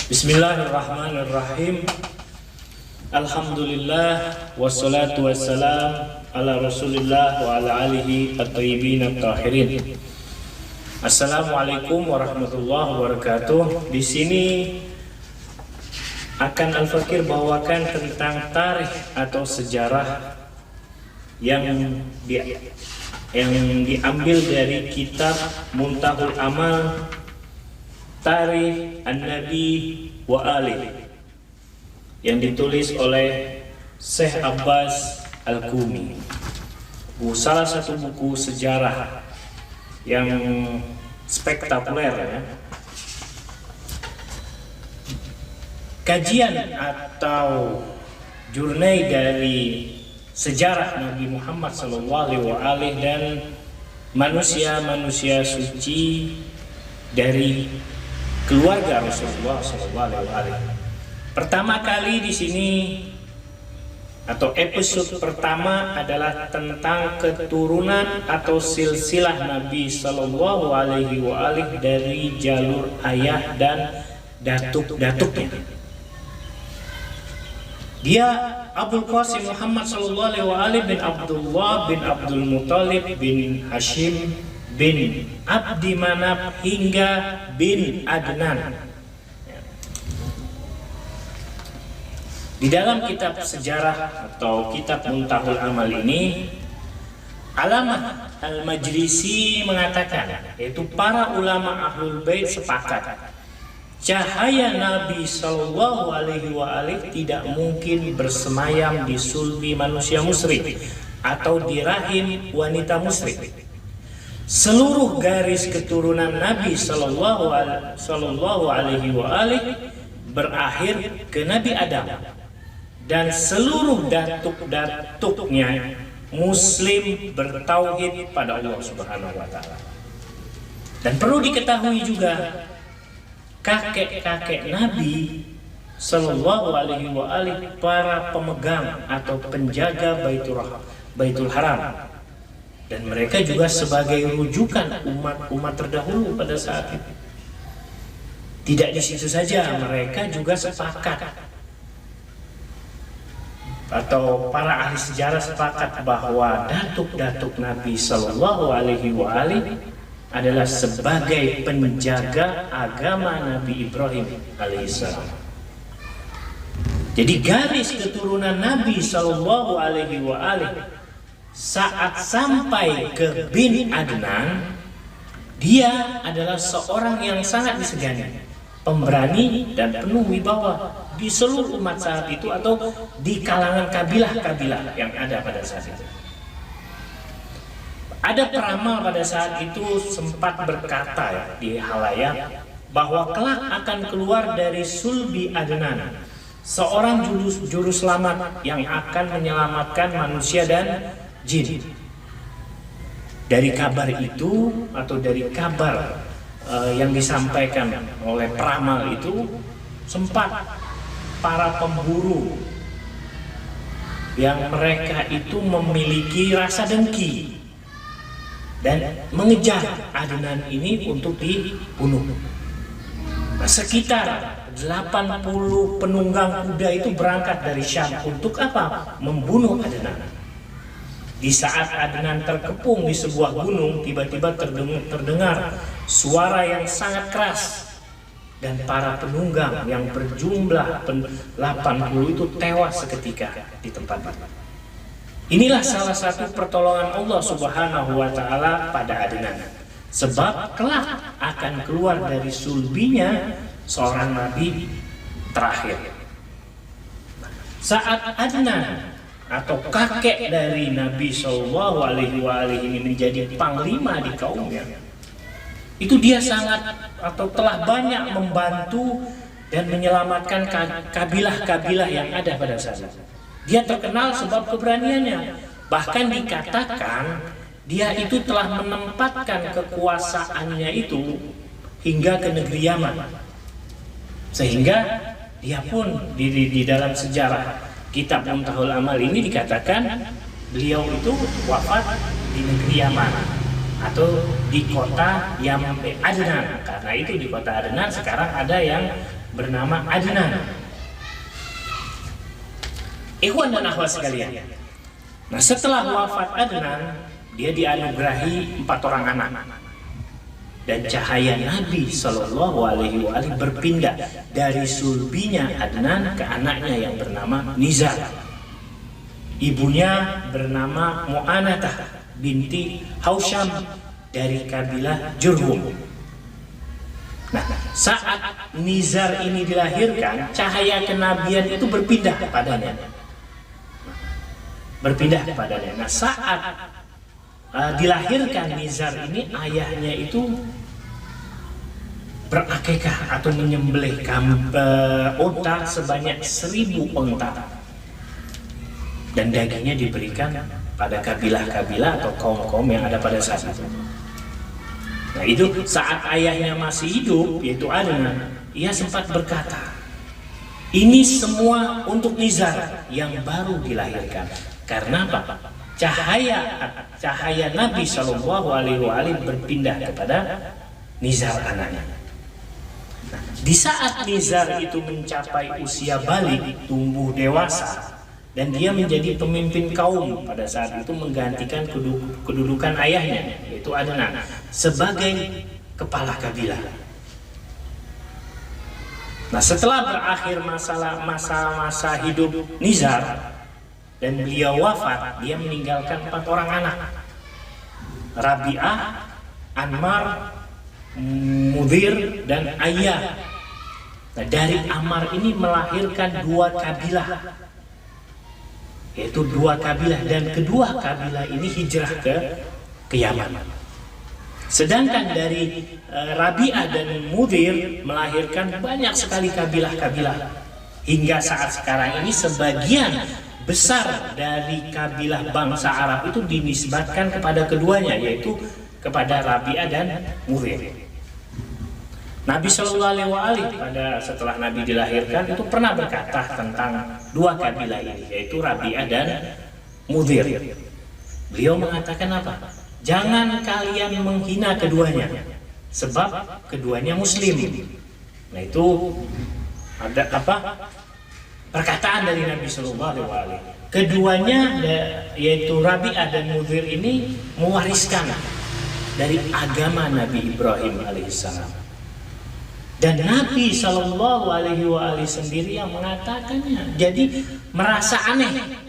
Bismillahirrahmanirrahim. Alhamdulillah wassalatu wassalam ala Rasulillah wa ala alihi at-thayyibin at-tahirin. Assalamualaikum warahmatullahi wabarakatuh. Di sini akan Al-Fakir bawakan tentang tarikh atau sejarah yang diambil dari kitab Muntahul Amal Tarikh An-Nabi wa Ali yang ditulis oleh Syekh Abbas Al-Qumi. Salah satu buku sejarah yang spektakuler ya. Kajian atau jurnai dari sejarah Nabi Muhammad SAW dan manusia-manusia suci dari keluarga Rasulullah SAW. Pertama kali di sini atau episode pertama adalah tentang keturunan atau silsilah Nabi SAW dari jalur ayah dan datuk-datuknya. Dia Abul Qasim Muhammad SAW bin Abdullah bin Abdul Muthalib bin Hashim bin Abdi Manaf hingga bin Adnan. Di dalam kitab sejarah atau kitab Muntahul Amal ini, Alamah Al-Majlisi mengatakan, yaitu para ulama Ahlul Bait sepakat cahaya Nabi SAW tidak mungkin bersemayam di sulbi manusia musyrik atau di rahim wanita musyrik. Seluruh garis keturunan Nabi SAW berakhir ke Nabi Adam, dan seluruh datuk-datuknya Muslim bertauhid pada Allah Subhanahu wa Ta'ala. Dan perlu diketahui juga, kakek-kakek Nabi SAW para pemegang atau penjaga Baitul Haram, dan mereka juga sebagai rujukan umat terdahulu pada saat itu. Tidak di situ saja, mereka juga sepakat atau para ahli sejarah sepakat bahwa datuk-datuk Nabi SAW adalah sebagai penjaga agama Nabi Ibrahim alaihissalam. Jadi garis keturunan Nabi SAW saat sampai ke bin Adnan, dia adalah seorang yang sangat disegani, pemberani dan penuh wibawa di seluruh umat saat itu atau di kalangan kabilah-kabilah yang ada pada saat itu. Ada peramal pada saat itu sempat berkata ya, di halayak bahwa kelak akan keluar dari sulbi Adnan seorang juru selamat yang akan menyelamatkan manusia dan jin. Dari kabar itu atau dari kabar yang disampaikan oleh peramal itu, sempat para pemburu yang mereka itu memiliki rasa dengki dan mengejar Adnan ini untuk dibunuh. Nah, sekitar 80 penunggang kuda itu berangkat dari Syam untuk apa? Membunuh Adnan. Di saat Adnan terkepung di sebuah gunung, tiba-tiba terdengar suara yang sangat keras, dan para penunggang yang berjumlah 80 itu tewas seketika di tempat itu. Inilah salah satu pertolongan Allah Subhanahu wa Ta'ala pada Adnan, sebab kelak akan keluar dari sulbinya seorang nabi terakhir. Saat Adnan atau kakek dari Nabi SAW ini menjadi panglima di kaumnya, itu dia sangat atau telah banyak membantu dan menyelamatkan kabilah-kabilah yang ada pada saat itu. Dia terkenal sebab keberaniannya. Bahkan dikatakan dia itu telah menempatkan kekuasaannya itu hingga ke negeri Yaman, sehingga dia pun di dalam sejarah kitab Muntahul Amal ini dikatakan beliau itu wafat di negeri Yaman atau di kota Adnan. Karena itu di kota Adnan sekarang ada yang bernama Adnan. Ikhwan dan akhwat sekalian. Nah, setelah wafat Adnan, dia dianugerahi 4 orang anak. Dan cahaya Nabi Shallallahu Alaihi Wasallam berpindah dari sulbinya Adnan ke anaknya yang bernama Nizar. Ibunya bernama Mu'anatah binti Hausham dari kabilah Jurhum. Nah, saat Nizar ini dilahirkan, cahaya kenabian itu berpindah kepadanya. Nah, saat dilahirkan Nizar ini, ayahnya itu berakikah atau menyembelih unta sebanyak 1000 unta, dan dagingnya diberikan pada kabilah-kabilah atau kaum-kaum yang ada pada saat itu. Nah, itu saat ayahnya masih hidup, yaitu Adnan, ia sempat berkata, ini semua untuk Nizar yang baru dilahirkan. Karena apa? Cahaya Nabi Shallallahu Alaihi Wasallam berpindah kepada Nizar anaknya. Nah, di saat Nizar itu mencapai usia balik, tumbuh dewasa, dan dia menjadi pemimpin kaum pada saat itu, menggantikan kedudukan ayahnya, yaitu Adnan, sebagai kepala kabilah. Nah, setelah berakhir masa hidup Nizar dan beliau wafat, dia meninggalkan 4 orang anak, Rabi'ah, Anmar, Mudhir, dan Ayah. Nah, dari Ammar ini melahirkan 2 kabilah, yaitu 2 kabilah, dan kedua kabilah ini hijrah ke Yaman. Sedangkan dari Rabi'ah dan Mudhir melahirkan banyak sekali kabilah-kabilah. Hingga saat sekarang ini sebagian besar dari kabilah bangsa Arab itu dinisbatkan kepada keduanya, yaitu kepada Rabi'ah dan Mudhir. Nabi Shallallahu Alaihi Wasallam pada setelah Nabi dilahirkan itu pernah berkata tentang 2 kabilah ini, yaitu Rabi'ah dan Mudhir. Beliau mengatakan apa? Jangan kalian menghina keduanya, sebab keduanya Muslim. Nah, itu ada apa? Perkataan dari Nabi Shallallahu Alaihi Wasallam. Keduanya, yaitu Rabi'ah dan Mudhir ini, mewariskan dari agama Nabi Ibrahim alaihissalam. Dan Nabi Shallallahu Alaihi Wasallam sendiri yang mengatakannya. Jadi merasa aneh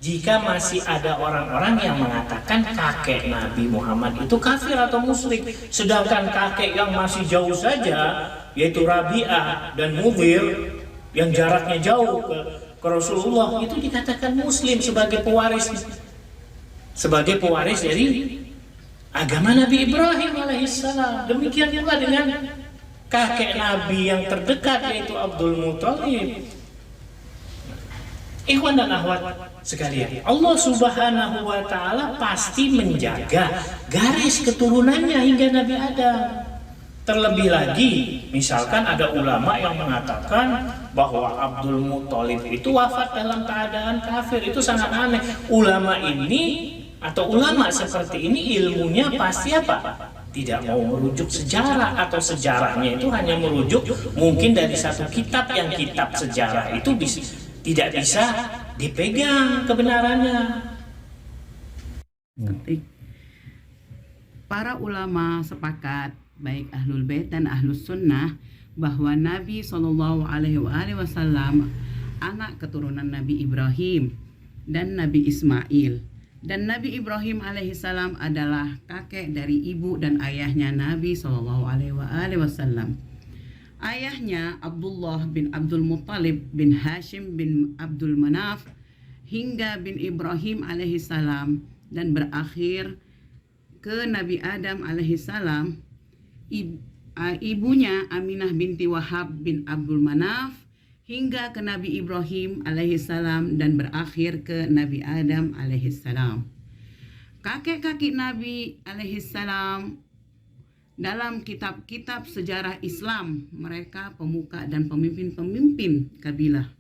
jika masih ada orang-orang yang mengatakan kakek Nabi Muhammad itu kafir atau musyrik, sedangkan kakek yang masih jauh saja, yaitu Rabi'ah dan Mudhir, yang jaraknya jauh ke Rasulullah, itu dikatakan Muslim sebagai pewaris dari agama Nabi Ibrahim alaihissalam. Demikian pula dengan kakek Nabi yang terdekat, yaitu Abdul Muthalib. Ikhwan dan akhwat sekalian, Allah Subhanahu wa Ta'ala pasti menjaga garis keturunannya hingga Nabi Adam. Terlebih lagi, misalkan ada ulama yang mengatakan bahwa Abdul Muthalib itu wafat dalam keadaan kafir, itu sangat aneh. Ulama ini atau ulama seperti ini ilmunya pasti apa? Tidak mau merujuk sejarah, atau sejarahnya itu hanya merujuk mungkin dari satu kitab, yang kitab sejarah itu tidak bisa dipegang kebenarannya. Para ulama sepakat, baik Ahlul Bait dan Ahlus Sunnah, bahwa Nabi SAW anak keturunan Nabi Ibrahim dan Nabi Ismail. Dan Nabi Ibrahim alaihissalam adalah kakek dari ibu dan ayahnya Nabi SAW. Ayahnya Abdullah bin Abdul Muthalib bin Hashim bin Abdul Manaf hingga bin Ibrahim alaihissalam, dan berakhir ke Nabi Adam alaihissalam. Ibunya Aminah binti Wahab bin Abdul Manaf hingga ke Nabi Ibrahim alaihissalam, dan berakhir ke Nabi Adam alaihissalam. Kakek-kakek Nabi alaihissalam dalam kitab-kitab sejarah Islam, mereka pemuka dan pemimpin-pemimpin kabilah.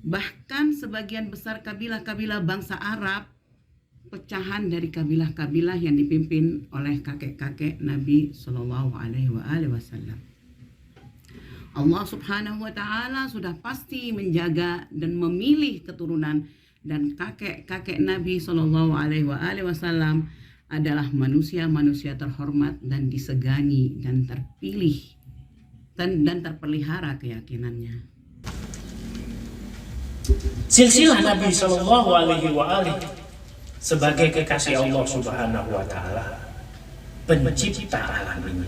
Bahkan sebagian besar kabilah-kabilah bangsa Arab pecahan dari kabilah-kabilah yang dipimpin oleh kakek-kakek Nabi Shallallahu Alaihi Wasallam. Allah Subhanahu wa taala sudah pasti menjaga dan memilih keturunan, dan kakek-kakek Nabi Shallallahu alaihi wasallam adalah manusia-manusia terhormat dan disegani dan terpilih dan terpelihara keyakinannya. Silsilah Nabi Shallallahu alaihi wasallam sebagai kekasih Allah Subhanahu wa taala, pencipta alam ini,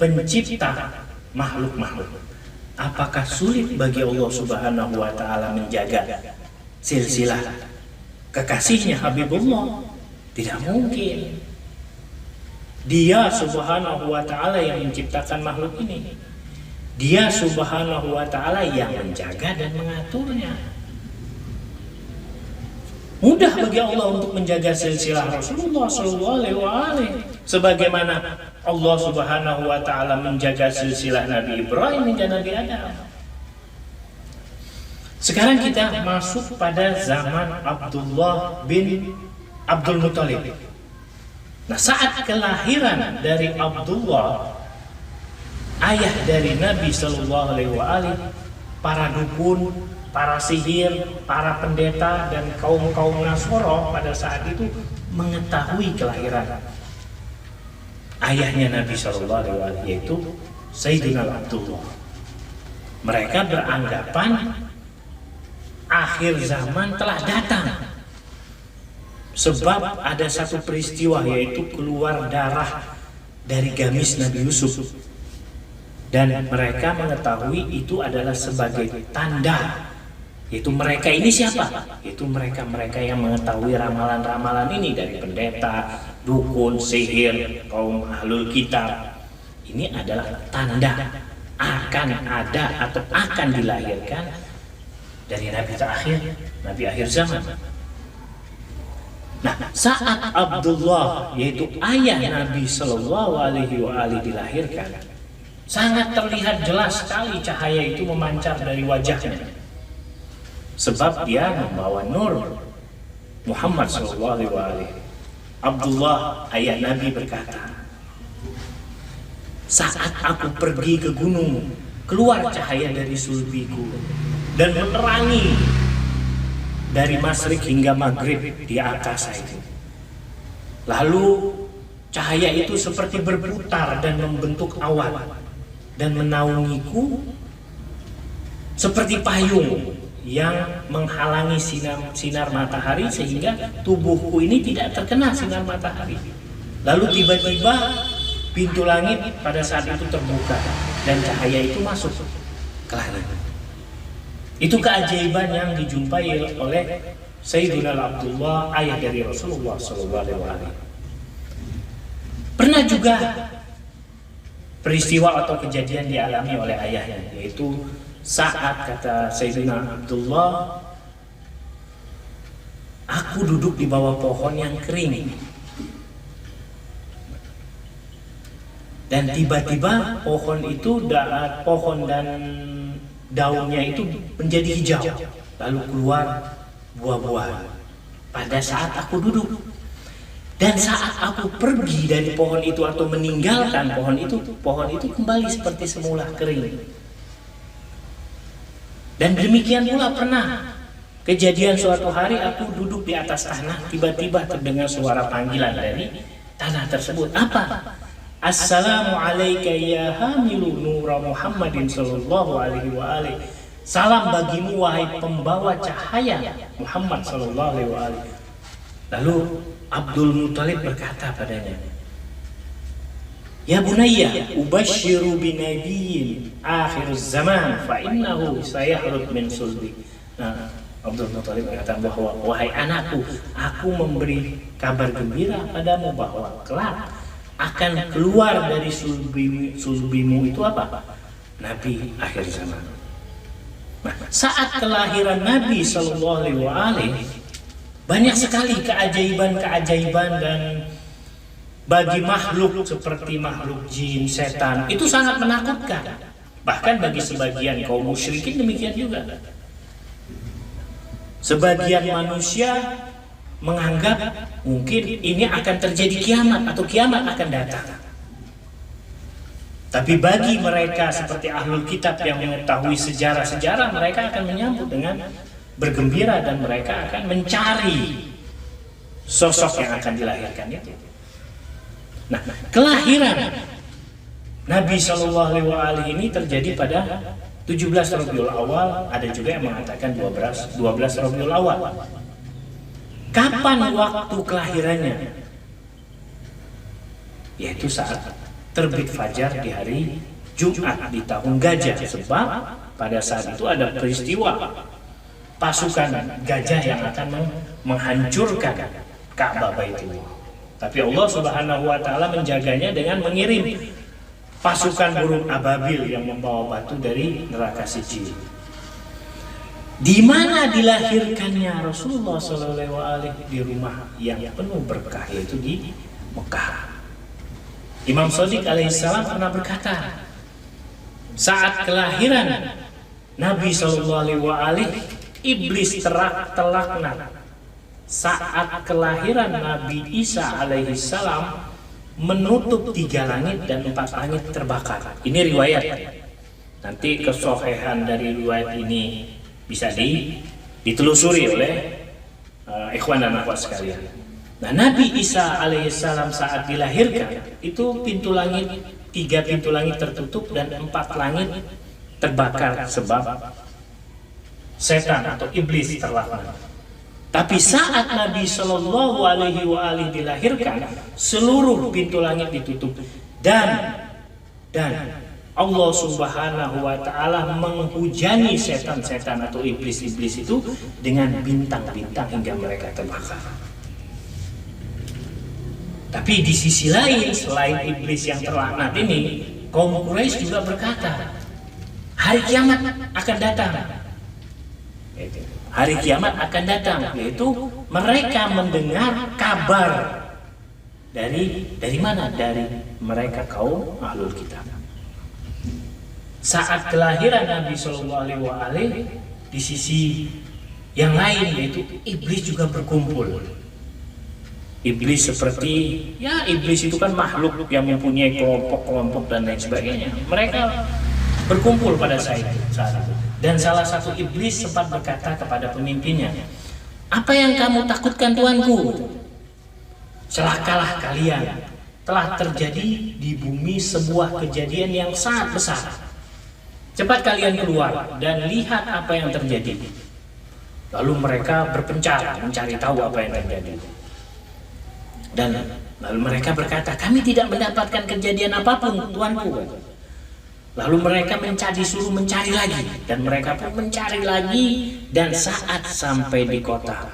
pencipta makhluk-makhluk. Apakah sulit bagi Allah Subhanahu wa taala menjaga silsilah kekasihnya Habibullah? Tidak mungkin. Dia Subhanahu wa taala yang menciptakan makhluk ini. Dia Subhanahu wa taala yang menjaga dan mengaturnya. Mudah bagi Allah untuk menjaga silsilah Rasulullah sallallahu alaihi wasallam, sebagaimana Allah Subhanahu wa taala menjaga silsilah Nabi Ibrahim hingga Nabi Adam. Sekarang kita masuk pada zaman Abdullah bin Abdul Muthalib. Nah, saat kelahiran dari Abdullah, ayah dari Nabi sallallahu alaihi wasallam, para dukun, para sihir, para pendeta dan kaum-kaum Nasoro pada saat itu mengetahui kelahiran ayahnya Nabi sallallahu alaihi wasallam, yaitu Sayyidina Abdullah. Mereka beranggapan akhir zaman telah datang. Sebab ada satu peristiwa, yaitu keluar darah dari gamis Nabi Yusuf. Dan mereka mengetahui itu adalah sebagai tanda. Yaitu mereka ini siapa? Yaitu mereka-mereka yang mengetahui ramalan-ramalan ini, dari pendeta, dukun, sihir, kaum ahlul kitab. Ini adalah tanda akan ada atau akan dilahirkan dari Nabi terakhir, Nabi akhir zaman. Nah, saat Abdullah, yaitu ayah Nabi Shallallahu alaihi wasallam, dilahirkan, sangat terlihat jelas sekali cahaya itu memancar dari wajahnya, sebab dia membawa nur Muhammad Shallallahu alaihi wasallam. Abdullah, ayah Nabi, berkata, saat aku pergi ke gunung, keluar cahaya dari sulbiku dan menerangi dari masyrik hingga maghrib di angkasa itu. Lalu cahaya itu seperti berputar dan membentuk awan dan menaungiku seperti payung yang menghalangi sinar matahari, sehingga tubuhku ini tidak terkena sinar matahari. Lalu tiba-tiba pintu langit pada saat itu terbuka dan cahaya itu masuk ke langit. Itu keajaiban yang dijumpai oleh Sayyidina Abdullah, ayah dari Rasulullah SAW. Pernah juga peristiwa atau kejadian dialami oleh ayahnya, yaitu saat, kata Sayyidina Abdullah, aku duduk di bawah pohon yang kering, dan tiba-tiba pohon dan daunnya itu menjadi hijau, lalu keluar buah-buah pada saat aku duduk. Dan saat aku pergi dari pohon itu atau meninggalkan pohon itu kembali seperti semula kering. Dan demikian pula pernah kejadian suatu hari aku duduk di atas tanah, tiba-tiba terdengar suara panggilan dari tanah tersebut. Apa? Assalamu alayka ya hamilu nura Muhammadin sallallahu alaihi wa alihi. Salam bagimu wahai pembawa cahaya Muhammad sallallahu alaihi wa alihi. Lalu Abdul Muthalib berkata padanya, ya bunayya, ubashiru binabiyyin akhir zaman fa innahu sayahrut min sulbi. Nah, Abdul Muthalib berkata bahwa, wahai anakku, aku memberi kabar gembira padamu bahwa kelak akan keluar dari sulbimu itu apa? Nabi akhir zaman. Nah, saat kelahiran Nabi Sallallahu Alaihi Wasallam, banyak sekali keajaiban-keajaiban, dan bagi makhluk seperti makhluk jin, setan, itu sangat menakutkan. Bahkan bagi sebagian kaum musyrikin demikian juga. Sebagian manusia menganggap mungkin ini akan terjadi kiamat atau kiamat akan datang. Tapi bagi mereka seperti ahlul kitab yang mengetahui sejarah-sejarah, mereka akan menyambut dengan bergembira dan mereka akan mencari sosok yang akan dilahirkan itu. Nah, kelahiran Nabi Shallallahu Alaihi Wasallam ini terjadi pada 17 Rabiul Awal, ada juga yang mengatakan 12 Rabiul Awal. Kapan waktu kelahirannya? Yaitu saat terbit fajar di hari Jumat di tahun gajah, sebab pada saat itu ada peristiwa pasukan gajah yang akan menghancurkan Ka'bah Baitullah. Tapi Allah Subhanahu wa taala menjaganya dengan mengirim pasukan burung ababil yang membawa batu dari neraka Sijil. Di mana dilahirkannya Rasulullah sallallahu alaihi wasallam? Di rumah yang penuh berkah, yaitu di Mekah. Imam Shadiq alaihissalam pernah berkata, saat kelahiran Nabi sallallahu alaihi wasallam, iblis terlaknat. Saat kelahiran Nabi Isa alaihissalam, menutup 3 langit dan 4 langit terbakar. Ini riwayat. Nanti kesohihan dari riwayat ini bisa ditelusuri oleh ikhwan dan akhwat sekalian. Nah, Nabi Isa alaihissalam saat dilahirkan itu pintu langit, 3 pintu langit tertutup dan 4 langit terbakar sebab setan atau iblis terlaknat. Tapi saat Nabi Shallallahu Alaihi Wasallam dilahirkan, seluruh pintu langit ditutup dan Allah Subhanahu Wa Taala menghujani setan-setan atau iblis-iblis itu dengan bintang-bintang hingga mereka terbakar. Tapi di sisi lain, selain iblis yang terlaknat ini, kaum Quraisy juga berkata, hari kiamat akan datang. Hari kiamat akan datang, yaitu mereka mendengar kabar dari mana? Dari mereka kaum ahlul kitab. Saat kelahiran Nabi Shallallahu Alaihi Wasallam, di sisi yang lain yaitu iblis juga berkumpul. Iblis seperti, ya iblis itu kan makhluk yang mempunyai kelompok-kelompok dan lain sebagainya. Mereka berkumpul pada saat itu. Dan salah satu iblis sempat berkata kepada pemimpinnya, apa yang kamu takutkan tuanku? Celakalah kalian, telah terjadi di bumi sebuah kejadian yang sangat besar. Cepat kalian keluar dan lihat apa yang terjadi. Lalu mereka berpencar mencari tahu apa yang terjadi. Dan lalu mereka berkata, kami tidak mendapatkan kejadian apapun tuanku. Lalu mereka disuruh mencari lagi, dan mereka pun mencari lagi, dan saat sampai di kota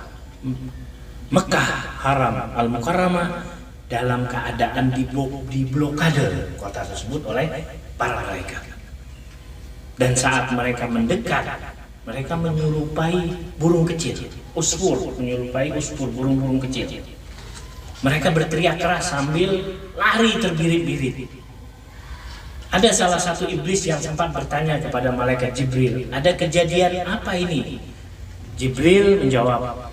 Mekah Haram Al-Mukarramah dalam keadaan diblokade kota tersebut oleh para malaikat. Dan saat mereka mendekat, mereka menyerupai burung kecil, menyerupai usfur, burung-burung kecil. Mereka berteriak keras sambil lari terbirit-birit. Ada salah satu iblis yang sempat bertanya kepada malaikat Jibril, ada kejadian apa ini? Jibril menjawab,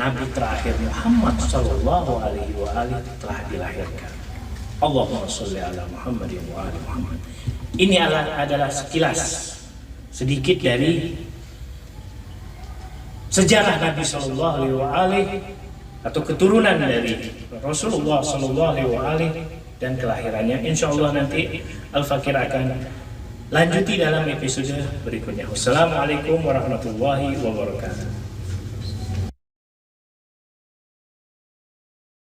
Nabi terakhir Muhammad Sallallahu Alaihi Wasallam telah dilahirkan. Allahumma sholli ala Muhammadin wa ali Muhammad. Ini adalah sekilas sedikit dari sejarah Nabi Sallallahu Alaihi Wasallam atau keturunan dari Rasulullah Sallallahu Alaihi Wasallam dan kelahirannya. Insya Allah nanti Al-Fakir akan lanjuti dalam episode berikutnya. Wassalamualaikum warahmatullahi wabarakatuh.